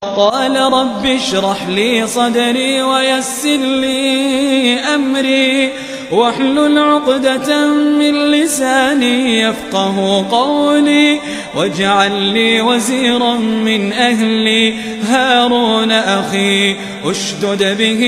قال رب اشرح لي صدري ويسر لي أمري واحلل عقدة من لساني يفقه قولي واجعل لي وزيرا من أهلي هارون أخي اشدد به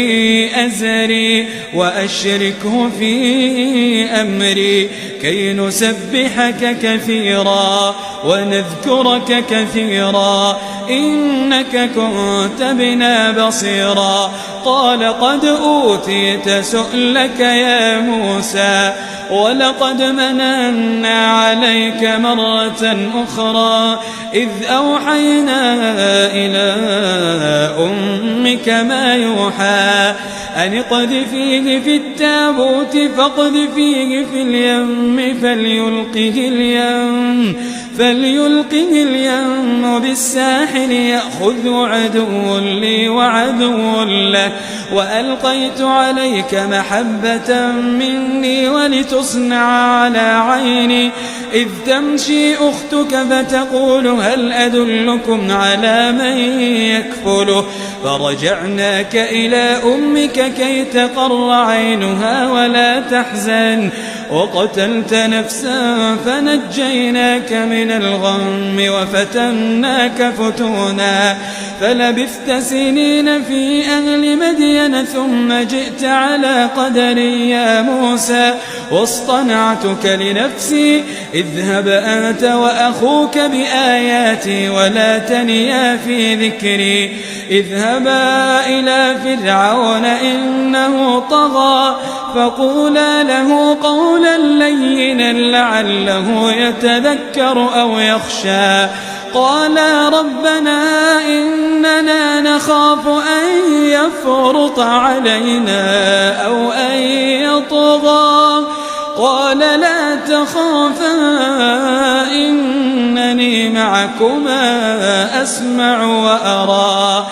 أزري وأشركه في أمري كي نسبحك كثيرا ونذكرك كثيرا إنك كنت بنا بصيرا. قال قد أوتيت سؤلك يا موسى ولقد مننا عليك مرة أخرى إذ أوحينا إلى أمك ما يوحى أن اقذفيه في التابوت فاقذفيه في اليم فليلقه اليم بالساحل يأخذ عدو لي وعدو له وألقيت عليك محبة مني ولتصنع على عيني إذ تمشي أختك فتقول هل أدلكم على من يكفله فرجعناك إلى أمك كي تقر عينها ولا تحزن وقتلت نفسا فنجيناك من الغم وفتناك فتونا فلبثت سنين في أهل مدين ثم جئت على قدري يا موسى واصطنعتك لنفسي اذهب أنت وأخوك بآياتي ولا تنيا في ذكري اذهبا إلى فرعون إنه طغى فقولا له قولا لينا لعله يتذكر أو يخشى. قالا ربنا إننا نخاف أن يفرط علينا أو أن يطغى قال لا تخافا إنني معكما أسمع وأرى.